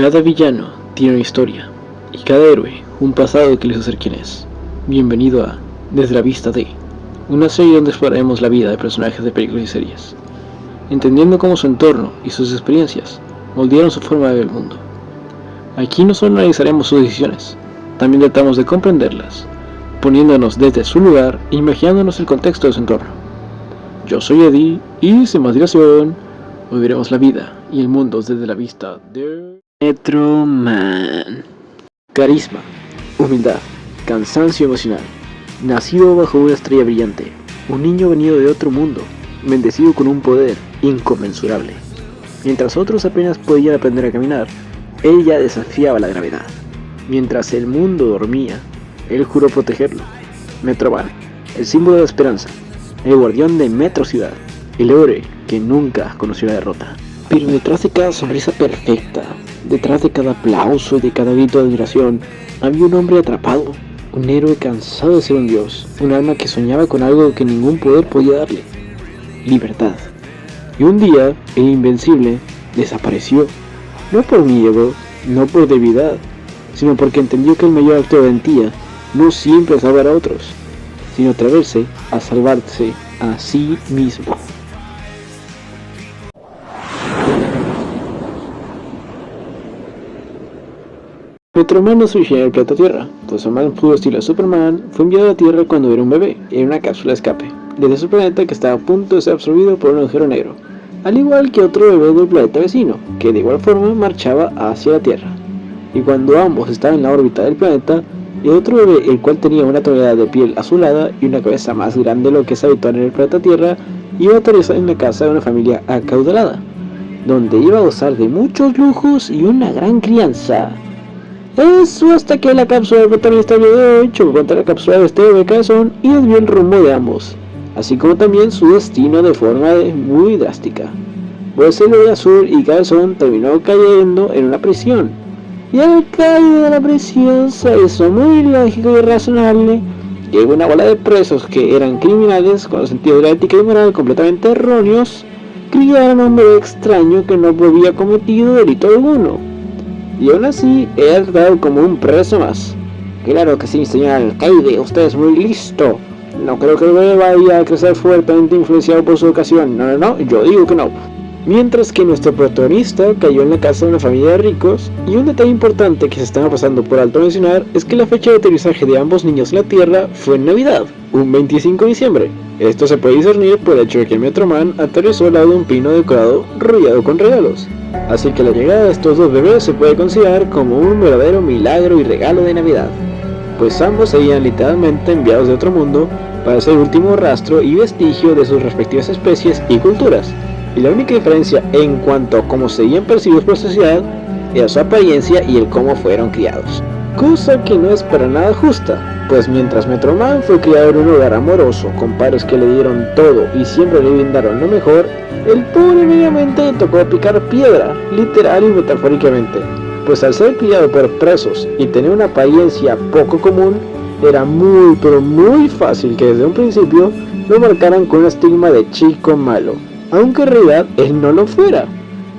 Cada villano tiene una historia, y cada héroe un pasado que les hace ser quien es. Bienvenido a Desde la Vista de, una serie donde exploraremos la vida de personajes de películas y series, entendiendo cómo su entorno y sus experiencias moldearon su forma de ver el mundo. Aquí no solo analizaremos sus decisiones, también tratamos de comprenderlas, poniéndonos desde su lugar e imaginándonos el contexto de su entorno. Yo soy Eddie y sin más dilación, hoy veremos la vida y el mundo desde la vista de Metro Man. Carisma, humildad, cansancio emocional. Nacido bajo una estrella brillante, un niño venido de otro mundo, bendecido con un poder inconmensurable. Mientras otros apenas podían aprender a caminar, él ya desafiaba la gravedad. Mientras el mundo dormía, él juró protegerlo. Metro Man, el símbolo de la esperanza, el guardián de Metro Ciudad, el héroe que nunca conoció la derrota. Pero detrás de cada sonrisa perfecta, detrás de cada aplauso y de cada grito de admiración, había un hombre atrapado, un héroe cansado de ser un dios, un alma que soñaba con algo que ningún poder podía darle: libertad. Y un día, el invencible desapareció, no por miedo, no por debilidad, sino porque entendió que el mayor acto de valentía no siempre es salvar a otros, sino atreverse a salvarse a sí mismo. Metro Man no se originó en el planeta Tierra, pues su man puro estilo Superman fue enviado a la Tierra cuando era un bebé, en una cápsula de escape, desde su planeta que estaba a punto de ser absorbido por un agujero negro, al igual que otro bebé del planeta vecino, que de igual forma marchaba hacia la Tierra. Y cuando ambos estaban en la órbita del planeta, el otro bebé, el cual tenía una tonalidad de piel azulada y una cabeza más grande de lo que es habitual en el planeta Tierra, iba a aterrizar en la casa de una familia acaudalada, donde iba a gozar de muchos lujos y una gran crianza. Eso hasta que la cápsula del protagonista chocó contra la cápsula de este bebé cabezón y desvió el rumbo de ambos, así como también su destino de forma muy drástica, pues el bebé azul y cabezón terminó cayendo en una prisión. Y al caer de la prisión se hizo muy lógico y razonable que una bola de presos que eran criminales con los sentidos de la ética y moral completamente erróneos criaron a un bebé extraño que no había cometido delito alguno, y aún así era tratado como un preso más. Claro que sí, señor alcaide, usted es muy listo. No creo que el bebé vaya a crecer fuertemente influenciado por su educación. No, yo digo que no. Mientras que nuestro protagonista cayó en la casa de una familia de ricos, y un detalle importante que se estaba pasando por alto mencionar es que la fecha de aterrizaje de ambos niños en la Tierra fue en Navidad, un 25 de diciembre. Esto se puede discernir por el hecho de que el Metro Man aterrizó al lado de un pino decorado rodeado con regalos. Así que la llegada de estos dos bebés se puede considerar como un verdadero milagro y regalo de Navidad, pues ambos serían literalmente enviados de otro mundo para ser el último rastro y vestigio de sus respectivas especies y culturas. Y la única diferencia en cuanto a cómo serían percibidos por la sociedad era su apariencia y el cómo fueron criados. Cosa que no es para nada justa, pues mientras Metro Man fue criado en un hogar amoroso con padres que le dieron todo y siempre le brindaron lo mejor, el pobre mediamente le tocó picar piedra, literal y metafóricamente, pues al ser criado por presos y tener una apariencia poco común, era muy pero muy fácil que desde un principio lo marcaran con un estigma de chico malo, aunque en realidad él no lo fuera.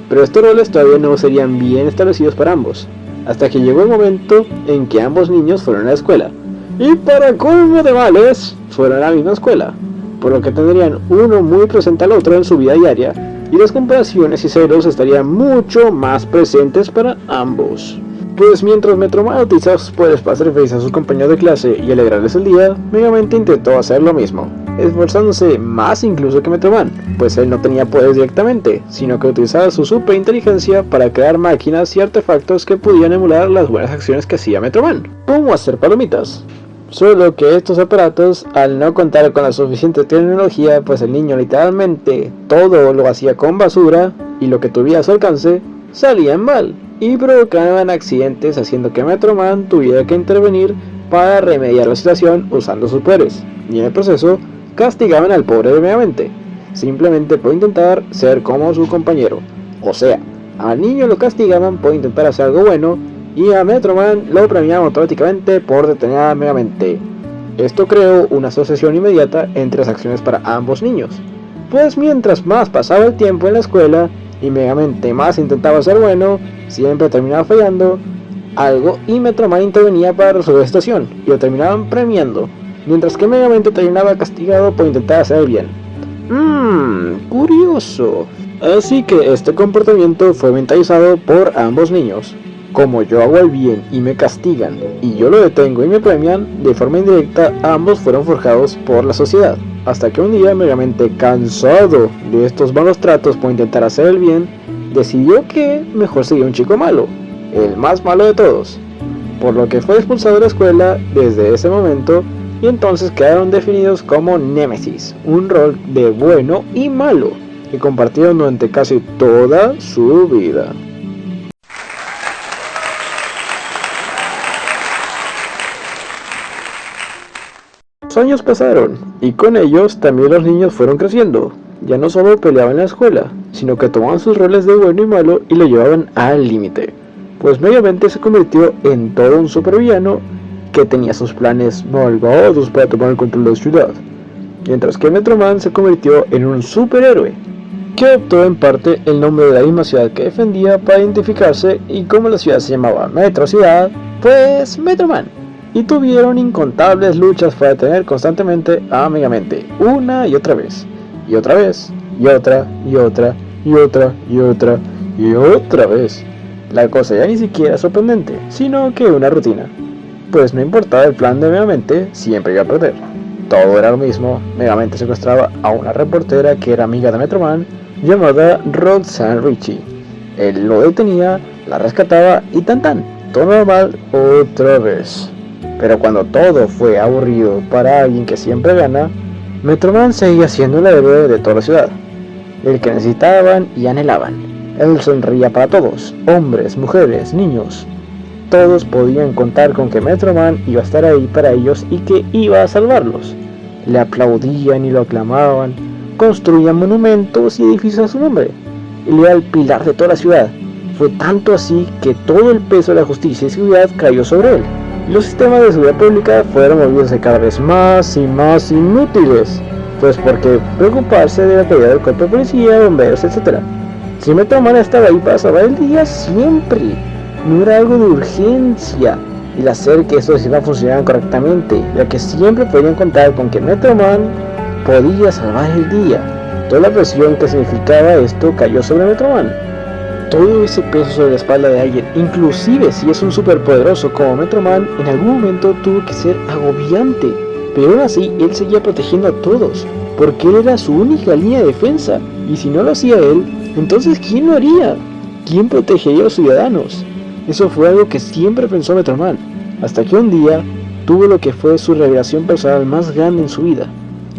Pero estos roles todavía no serían bien establecidos para ambos, hasta que llegó el momento en que ambos niños fueron a la escuela, y para colmo de males, fueron a la misma escuela, por lo que tendrían uno muy presente al otro en su vida diaria, y las comparaciones y celos estarían mucho más presentes para ambos. Pues mientras Metro Man utilizaba sus poderes para hacer feliz a sus compañeros de clase y alegrarles el día, Megamente intentó hacer lo mismo, esforzándose más incluso que Metro Man, pues él no tenía poderes directamente, sino que utilizaba su superinteligencia para crear máquinas y artefactos que podían emular las buenas acciones que hacía Metro Man, como hacer palomitas. Solo que estos aparatos, al no contar con la suficiente tecnología, pues el niño literalmente todo lo hacía con basura, y lo que tuviera a su alcance salían mal y provocaban accidentes, haciendo que Metro Man tuviera que intervenir para remediar la situación usando sus poderes, y en el proceso castigaban al pobre de Megamente, simplemente por intentar ser como su compañero. O sea, al niño lo castigaban por intentar hacer algo bueno, y a Metro Man lo premiaban automáticamente por detener a Megamente. Esto creó una asociación inmediata entre las acciones para ambos niños, pues mientras más pasaba el tiempo en la escuela, y Megamente más intentaba ser bueno, siempre terminaba fallando algo y Metroman intervenía para resolver la situación y lo terminaban premiando, mientras que Megamente terminaba castigado por intentar hacer el bien. Curioso. Así que este comportamiento fue mentalizado por ambos niños. Como yo hago el bien y me castigan, y yo lo detengo y me premian, de forma indirecta ambos fueron forjados por la sociedad. Hasta que un día Megamente, cansado de estos malos tratos por intentar hacer el bien, decidió que mejor sería un chico malo, el más malo de todos. Por lo que fue expulsado de la escuela desde ese momento, y entonces quedaron definidos como Némesis, un rol de bueno y malo, que compartieron durante casi toda su vida. Los años pasaron, y con ellos también los niños fueron creciendo. Ya no solo peleaban en la escuela, sino que tomaban sus roles de bueno y malo y lo llevaban al límite. Pues Megamente se convirtió en todo un supervillano que tenía sus planes malvados para tomar el control de la ciudad. Mientras que Metroman se convirtió en un superhéroe, que adoptó en parte el nombre de la misma ciudad que defendía para identificarse, y como la ciudad se llamaba Metro Ciudad, pues Metroman. Y tuvieron incontables luchas para detener constantemente a Megamente, una y otra vez, y otra vez, y otra, y otra, y otra, y otra, y otra vez. La cosa ya ni siquiera sorprendente, sino que una rutina. Pues no importaba el plan de Megamente, siempre iba a perder. Todo era lo mismo. Megamente secuestraba a una reportera que era amiga de Metroman, llamada Roxanne Ritchie. Él lo detenía, la rescataba y tan tan, todo normal otra vez. Pero cuando todo fue aburrido para alguien que siempre gana, Metroman seguía siendo el héroe de toda la ciudad, el que necesitaban y anhelaban. Él sonreía para todos, hombres, mujeres, niños. Todos podían contar con que Metroman iba a estar ahí para ellos y que iba a salvarlos. Le aplaudían y lo aclamaban, construían monumentos y edificios a su nombre. Él era el pilar de toda la ciudad. Fue tanto así que todo el peso de la justicia y seguridad cayó sobre él. Los sistemas de seguridad pública fueron volviéndose cada vez más y más inútiles, pues porque preocuparse de la calidad del cuerpo de policía, bomberos, etc. Si Metroman estaba ahí para salvar el día siempre, no era algo de urgencia el hacer que estos sistemas funcionaran correctamente, ya que siempre podían contar con que Metroman podía salvar el día. Toda la presión que significaba esto cayó sobre Metroman. Todo ese peso sobre la espalda de alguien, inclusive si es un superpoderoso como Metroman, en algún momento tuvo que ser agobiante. Pero aún así, él seguía protegiendo a todos, porque él era su única línea de defensa, y si no lo hacía él, entonces ¿quién lo haría? ¿Quién protegería a los ciudadanos? Eso fue algo que siempre pensó Metroman, hasta que un día tuvo lo que fue su revelación personal más grande en su vida,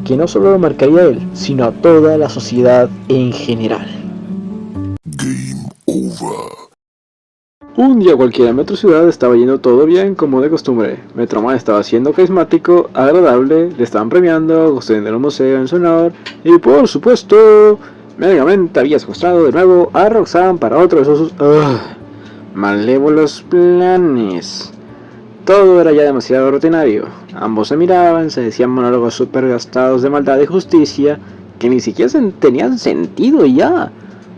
que no solo lo marcaría a él, sino a toda la sociedad en general. Game over. Un día cualquiera en Metro Ciudad estaba yendo todo bien como de costumbre. Metroman estaba siendo carismático, agradable, le estaban premiando, construyendo un museo en su honor, y por supuesto, Megamente había secuestrado de nuevo a Roxanne para otro de sus malévolos planes. Todo era ya demasiado rutinario. Ambos se miraban, se decían monólogos super gastados de maldad y justicia que ni siquiera tenían sentido ya.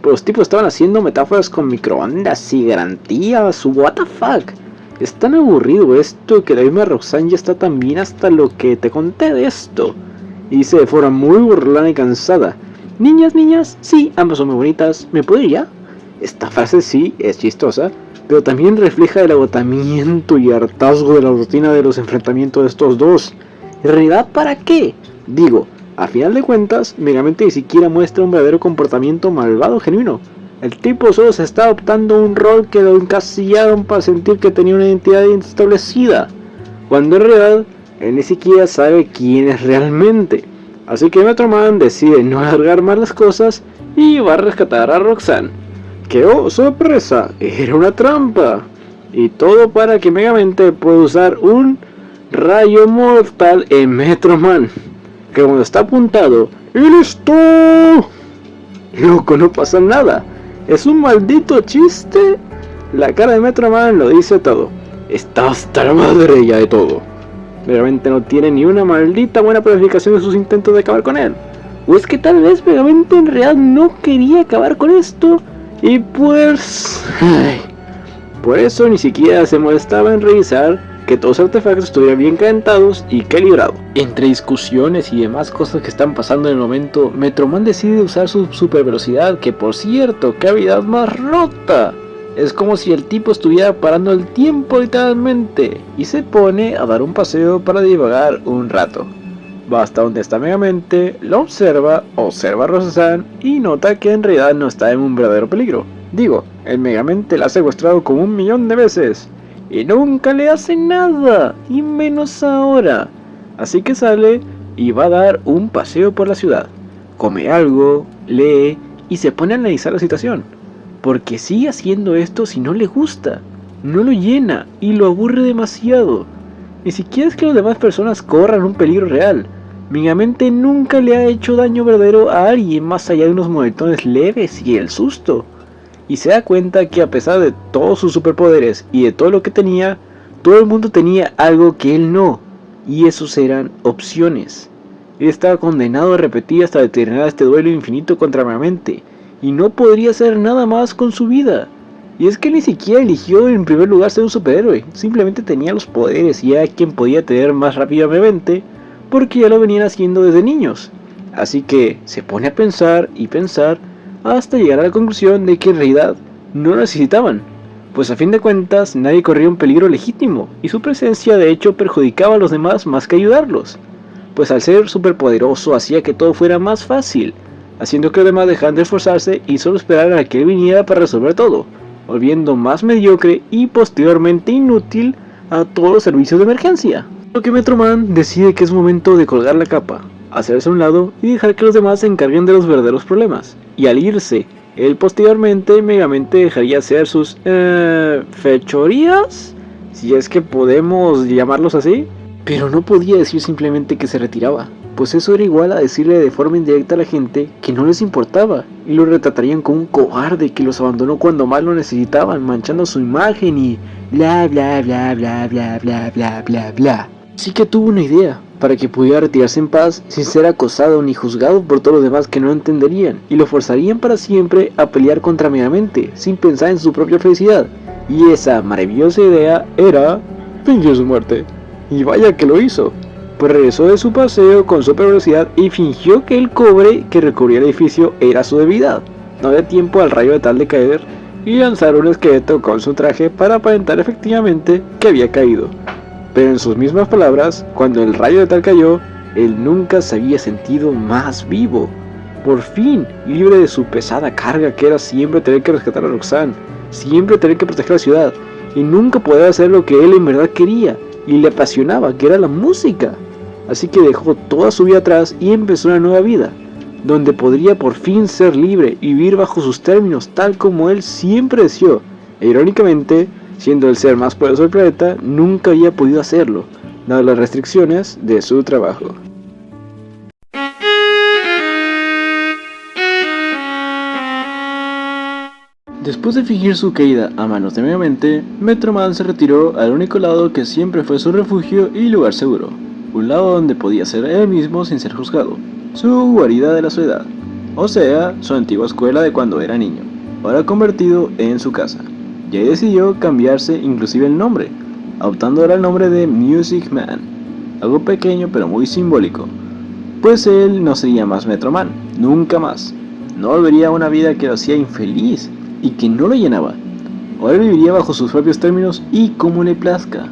Los tipos estaban haciendo metáforas con microondas y garantías. What the fuck. Es tan aburrido esto que la misma Roxanne ya está tan bien hasta lo que te conté de esto. Y dice de forma muy burlona y cansada: niñas, sí, ambas son muy bonitas, ¿me puedo ir ya? Esta frase sí es chistosa, pero también refleja el agotamiento y hartazgo de la rutina de los enfrentamientos de estos dos. ¿En realidad para qué? Digo, a final de cuentas, Megamente ni siquiera muestra un verdadero comportamiento malvado genuino. El tipo solo se está adoptando un rol que lo encasillaron para sentir que tenía una identidad establecida, cuando en realidad él ni siquiera sabe quién es realmente. Así que Metroman decide no alargar más las cosas y va a rescatar a Roxanne. Que oh, sorpresa, era una trampa. Y todo para que Megamente pueda usar un rayo mortal en Metroman, que cuando está apuntado, ¡y listo! Loco, no pasa nada. Es un maldito chiste. La cara de Metroman lo dice todo. Está hasta la madre ya de todo. Megamente no tiene ni una maldita buena planificación de sus intentos de acabar con él. ¿O es que tal vez Megamente en realidad no quería acabar con esto, Y pues... por eso ni siquiera se molestaba en revisar que todos los artefactos estuvieran bien calentados y calibrados. Entre discusiones y demás cosas que están pasando en el momento, Metroman decide usar su super velocidad, que por cierto, qué habilidad más rota. Es como si el tipo estuviera parando el tiempo literalmente, y se pone a dar un paseo para divagar un rato. Va hasta donde está Megamente, lo observa a Rosa-san y nota que en realidad no está en un verdadero peligro. Digo, el Megamente la ha secuestrado como 1.000.000 de veces y nunca le hace nada, y menos ahora. Así que sale y va a dar un paseo por la ciudad. Come algo, lee y se pone a analizar la situación. Porque sigue haciendo esto si no le gusta, no lo llena y lo aburre demasiado. Ni siquiera es que las demás personas corran un peligro real. Megamente nunca le ha hecho daño verdadero a alguien más allá de unos moretones leves y el susto. Y se da cuenta que a pesar de todos sus superpoderes y de todo lo que tenía, todo el mundo tenía algo que él no, y esos eran opciones. Él estaba condenado a repetir hasta determinar este duelo infinito contra Megamente, y no podría hacer nada más con su vida. Y es que ni siquiera eligió en primer lugar ser un superhéroe, simplemente tenía los poderes y era quien podía tener más rápido a Megamente, porque ya lo venían haciendo desde niños. Así que se pone a pensar y pensar, hasta llegar a la conclusión de que en realidad no lo necesitaban, pues a fin de cuentas nadie corría un peligro legítimo, y su presencia de hecho perjudicaba a los demás más que ayudarlos, pues al ser superpoderoso hacía que todo fuera más fácil, haciendo que los demás dejaran de esforzarse y solo esperaran a que él viniera para resolver todo, volviendo más mediocre y posteriormente inútil a todos los servicios de emergencia. Lo que Metroman decide que es momento de colgar la capa, hacerse a un lado y dejar que los demás se encarguen de los verdaderos problemas. Y al irse, él posteriormente Megamente dejaría hacer sus fechorías, si es que podemos llamarlos así. Pero no podía decir simplemente que se retiraba, pues eso era igual a decirle de forma indirecta a la gente que no les importaba, y lo retratarían como un cobarde que los abandonó cuando más lo necesitaban, manchando su imagen y bla bla bla bla bla bla bla bla bla. Así que tuvo una idea, para que pudiera retirarse en paz sin ser acosado ni juzgado por todos los demás que no entenderían, y lo forzarían para siempre a pelear contra Megamente, sin pensar en su propia felicidad. Y esa maravillosa idea era fingir su muerte. Y vaya que lo hizo, pues regresó de su paseo con super velocidad y fingió que el cobre que recubría el edificio era su debilidad. No había tiempo al rayo de tal de caer y lanzar un esqueleto con su traje para aparentar efectivamente que había caído. Pero en sus mismas palabras, cuando el rayo de tal cayó, él nunca se había sentido más vivo. Por fin, libre de su pesada carga que era siempre tener que rescatar a Roxanne, siempre tener que proteger la ciudad, y nunca poder hacer lo que él en verdad quería y le apasionaba, que era la música. Así que dejó toda su vida atrás y empezó una nueva vida, donde podría por fin ser libre y vivir bajo sus términos tal como él siempre deseó. E irónicamente, siendo el ser más poderoso del planeta, nunca había podido hacerlo, dadas las restricciones de su trabajo. Después de fingir su caída a manos de Megamente, Metroman se retiró al único lado que siempre fue su refugio y lugar seguro, un lado donde podía ser él mismo sin ser juzgado, su guarida de la soledad, o sea, su antigua escuela de cuando era niño, ahora convertido en su casa. Y ahí decidió cambiarse inclusive el nombre, adoptando ahora el nombre de Music Man, algo pequeño pero muy simbólico, pues él no sería más Metroman, nunca más, no volvería a una vida que lo hacía infeliz y que no lo llenaba. Ahora viviría bajo sus propios términos y como le plazca,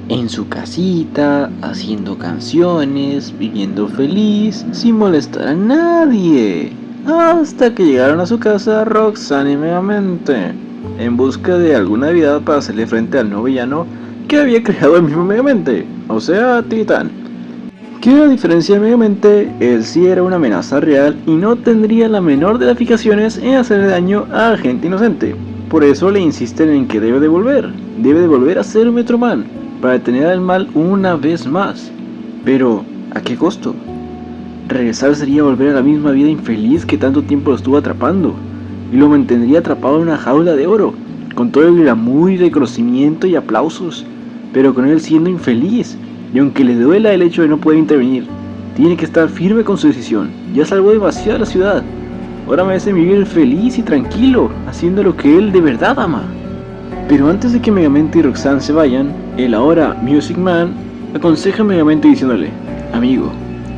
en su casita, haciendo canciones, viviendo feliz, sin molestar a nadie, hasta que llegaron a su casa Roxanne y Megamente, en busca de alguna habilidad para hacerle frente al nuevo villano que había creado el mismo Megamente, o sea, Titán. Que a diferencia de Megamente, él sí era una amenaza real y no tendría la menor de las fijaciones en hacerle daño a gente inocente. Por eso le insisten en que debe de volver a ser Metroman, para detener al mal una vez más. Pero, ¿a qué costo? Regresar sería volver a la misma vida infeliz que tanto tiempo lo estuvo atrapando, y lo mantendría atrapado en una jaula de oro, con todo el glamour y reconocimiento y aplausos, pero con él siendo infeliz. Y aunque le duela el hecho de no poder intervenir, tiene que estar firme con su decisión. Ya salvó demasiado a la ciudad. Ahora merece vivir feliz y tranquilo, haciendo lo que él de verdad ama. Pero antes de que Megamente y Roxanne se vayan, el ahora Music Man aconseja a Megamente diciéndole: amigo,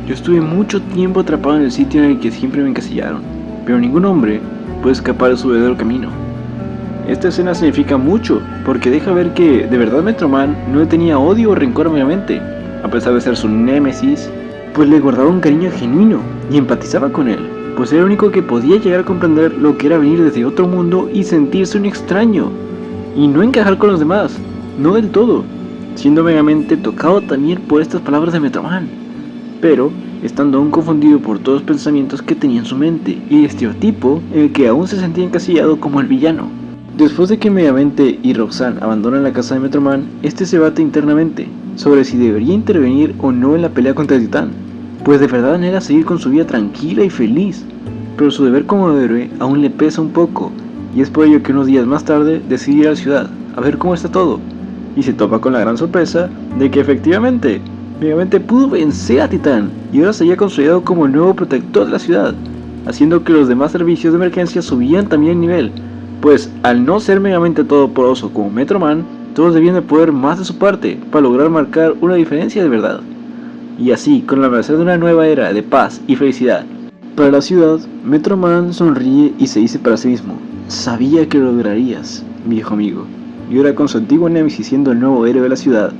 yo estuve mucho tiempo atrapado en el sitio en el que siempre me encasillaron, pero ningún hombre puede escapar de su verdadero camino. Esta escena significa mucho, porque deja ver que de verdad Metro Man no le tenía odio o rencor a Megamente, a pesar de ser su némesis, pues le guardaba un cariño genuino y empatizaba con él, pues era el único que podía llegar a comprender lo que era venir desde otro mundo y sentirse un extraño, y no encajar con los demás, no del todo, siendo Megamente tocado también por estas palabras de Metro Man, pero estando aún confundido por todos los pensamientos que tenía en su mente y el estereotipo en el que aún se sentía encasillado como el villano. Después de que Megamente y Roxanne abandonan la casa de Metro Man, este se bate internamente sobre si debería intervenir o no en la pelea contra el Titán, pues de verdad anhela seguir con su vida tranquila y feliz, pero su deber como héroe aún le pesa un poco, y es por ello que unos días más tarde decide ir a la ciudad a ver cómo está todo, y se topa con la gran sorpresa de que efectivamente Megamente pudo vencer a Titán y ahora se había consolidado como el nuevo protector de la ciudad, haciendo que los demás servicios de emergencia subían también el nivel, pues al no ser Megamente todopoderoso como Metro Man, todos debían de poner más de su parte para lograr marcar una diferencia de verdad. Y así, con el amanecer de una nueva era de paz y felicidad para la ciudad, Metro Man sonríe y se dice para sí mismo: sabía que lo lograrías, viejo amigo. Y ahora con su antiguo némesis siendo el nuevo héroe de la ciudad,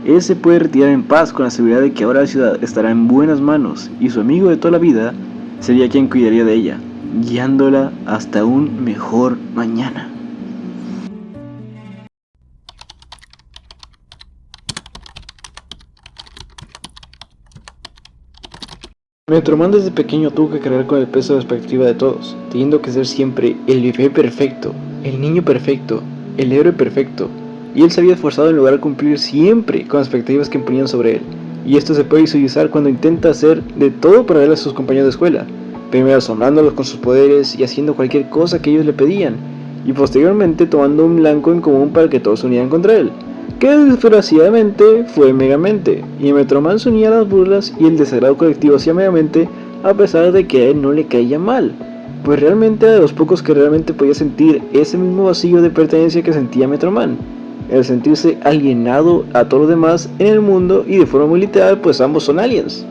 él se puede retirar en paz con la seguridad de que ahora la ciudad estará en buenas manos y su amigo de toda la vida sería quien cuidaría de ella, guiándola hasta un mejor mañana. Metro Man desde pequeño tuvo que cargar con el peso de la expectativa de todos, teniendo que ser siempre el bebé perfecto, el niño perfecto, el héroe perfecto, y él se había esforzado en lograr cumplir siempre con las expectativas que imponían sobre él, y esto se puede visualizar cuando intenta hacer de todo para darle a sus compañeros de escuela, primero asombrándolos con sus poderes y haciendo cualquier cosa que ellos le pedían, y posteriormente tomando un blanco en común para que todos se unieran contra él, que desgraciadamente fue Megamente, y Metro Man se unía a las burlas y el desagrado colectivo hacia Megamente a pesar de que a él no le caía mal, pues realmente era de los pocos que realmente podía sentir ese mismo vacío de pertenencia que sentía Metro Man, el sentirse alienado a todos los demás en el mundo, y de forma muy literal pues ambos son aliens.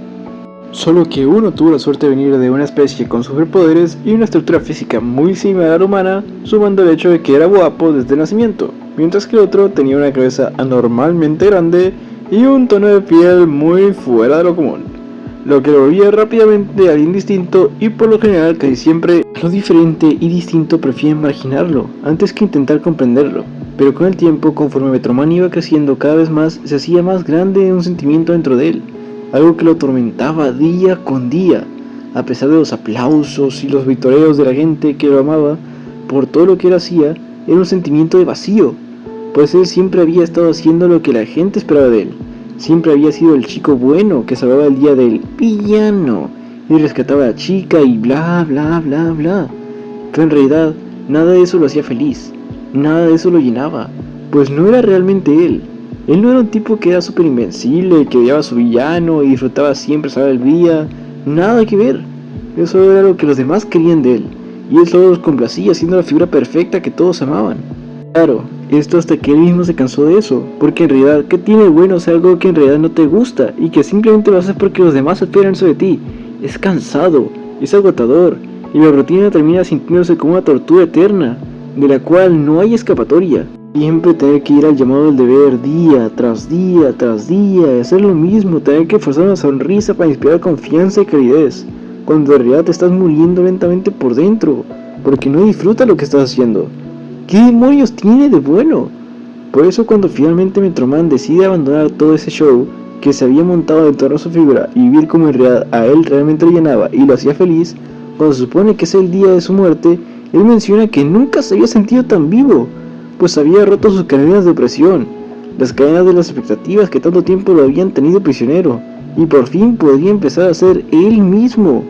Solo que uno tuvo la suerte de venir de una especie con superpoderes y una estructura física muy similar a la humana, sumando el hecho de que era guapo desde el nacimiento, mientras que el otro tenía una cabeza anormalmente grande y un tono de piel muy fuera de lo común, lo que lo volvía rápidamente a alguien distinto, y por lo general casi siempre lo diferente y distinto prefieren marginarlo antes que intentar comprenderlo. Pero con el tiempo, conforme Metro Man iba creciendo cada vez más, se hacía más grande un sentimiento dentro de él, algo que lo atormentaba día con día, a pesar de los aplausos y los vitoreos de la gente que lo amaba por todo lo que él hacía. Era un sentimiento de vacío, pues él siempre había estado haciendo lo que la gente esperaba de él, siempre había sido el chico bueno que salvaba el día del villano y rescataba a la chica y bla bla bla bla, pero en realidad nada de eso lo hacía feliz, nada de eso lo llenaba, pues no era realmente él. Él no era un tipo que era súper invencible, que odiaba a su villano y disfrutaba siempre salvar el día, nada que ver. Eso era lo que los demás querían de él, y él solo los complacía siendo la figura perfecta que todos amaban. Claro, esto hasta que él mismo se cansó de eso, porque en realidad, ¿qué tiene de bueno hacer algo que en realidad no te gusta y que simplemente lo haces porque los demás esperan eso de ti? Es cansado, es agotador, y la rutina termina sintiéndose como una tortura eterna, de la cual no hay escapatoria. Siempre tener que ir al llamado del deber día tras día tras día, y hacer lo mismo, tener que forzar una sonrisa para inspirar confianza y calidez, cuando en realidad te estás muriendo lentamente por dentro, porque no disfrutas lo que estás haciendo. ¿Qué demonios tiene de bueno? Por eso cuando finalmente Metro Man decide abandonar todo ese show que se había montado en torno a su figura y vivir como en realidad a él realmente lo llenaba y lo hacía feliz, cuando se supone que es el día de su muerte, él menciona que nunca se había sentido tan vivo, pues había roto sus cadenas de opresión, las cadenas de las expectativas que tanto tiempo lo habían tenido prisionero, y por fin podría empezar a ser él mismo.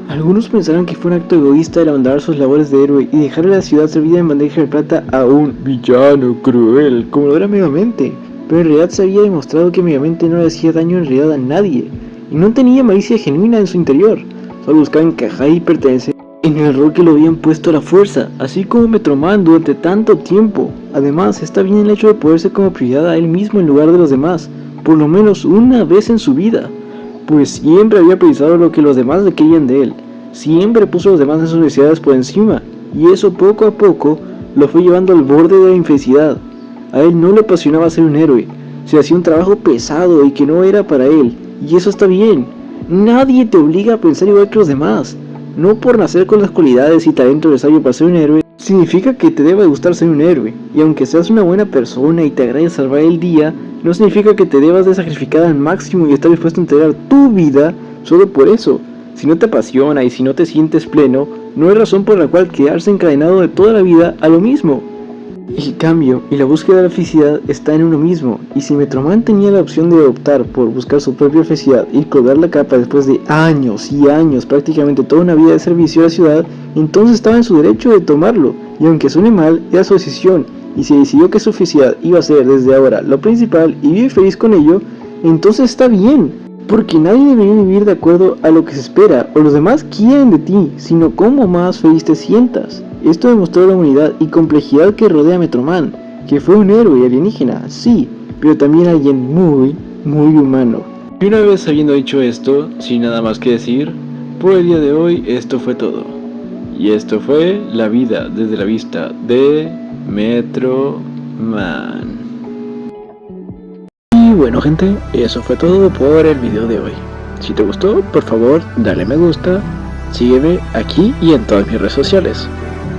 Algunos pensarán que fue un acto egoísta el abandonar sus labores de héroe y dejarle la ciudad servida en bandeja de plata a un villano cruel, como lo era Megamente, pero en realidad se había demostrado que Megamente no le hacía daño en realidad a nadie, y no tenía malicia genuina en su interior, solo buscaba encajar y pertenecer en el rol que lo habían puesto a la fuerza, así como Metroman durante tanto tiempo. Además, está bien el hecho de poderse como prioridad a él mismo en lugar de los demás, por lo menos una vez en su vida, pues siempre había priorizado lo que los demás le querían de él, siempre puso a los demás en sus necesidades por encima, y eso poco a poco lo fue llevando al borde de la infelicidad. A él no le apasionaba ser un héroe, se hacía un trabajo pesado y que no era para él, y eso está bien. Nadie te obliga a pensar igual que los demás. No por nacer con las cualidades y talento necesario para ser un héroe, significa que te deba gustar ser un héroe. Y aunque seas una buena persona y te agrade salvar el día, no significa que te debas de sacrificar al máximo y estar dispuesto a entregar tu vida solo por eso. Si no te apasiona y si no te sientes pleno, no hay razón por la cual quedarse encadenado de toda la vida a lo mismo. El cambio y la búsqueda de la felicidad está en uno mismo, y si Metroman tenía la opción de optar por buscar su propia felicidad y colgar la capa después de años y años, prácticamente toda una vida de servicio a la ciudad, entonces estaba en su derecho de tomarlo, y aunque suene mal, era su decisión, y si decidió que su felicidad iba a ser desde ahora lo principal y vive feliz con ello, entonces está bien, porque nadie debería vivir de acuerdo a lo que se espera o los demás quieren de ti, sino cómo más feliz te sientas. Esto demostró la unidad y complejidad que rodea a Metroman, que fue un héroe alienígena, sí, pero también alguien muy, muy humano. Y una vez habiendo dicho esto, sin nada más que decir, por el día de hoy esto fue todo. Y esto fue la vida desde la vista de Metroman. Y bueno gente, eso fue todo por el video de hoy. Si te gustó, por favor, dale me gusta, sígueme aquí y en todas mis redes sociales.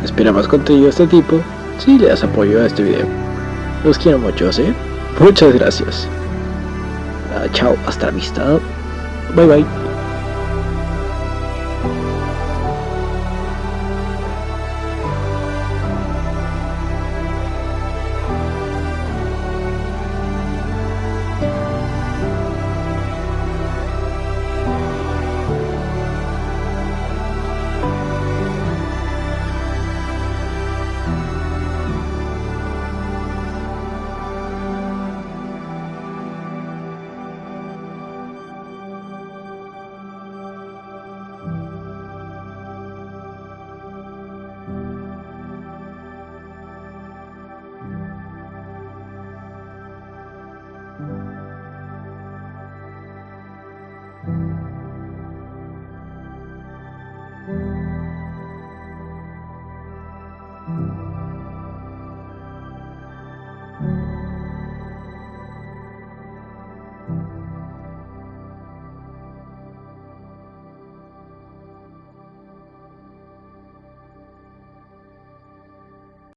Espera más contenido de este tipo si le das apoyo a este video. Los quiero mucho, ¿sí? Muchas gracias. Chao, hasta la vista. Bye bye.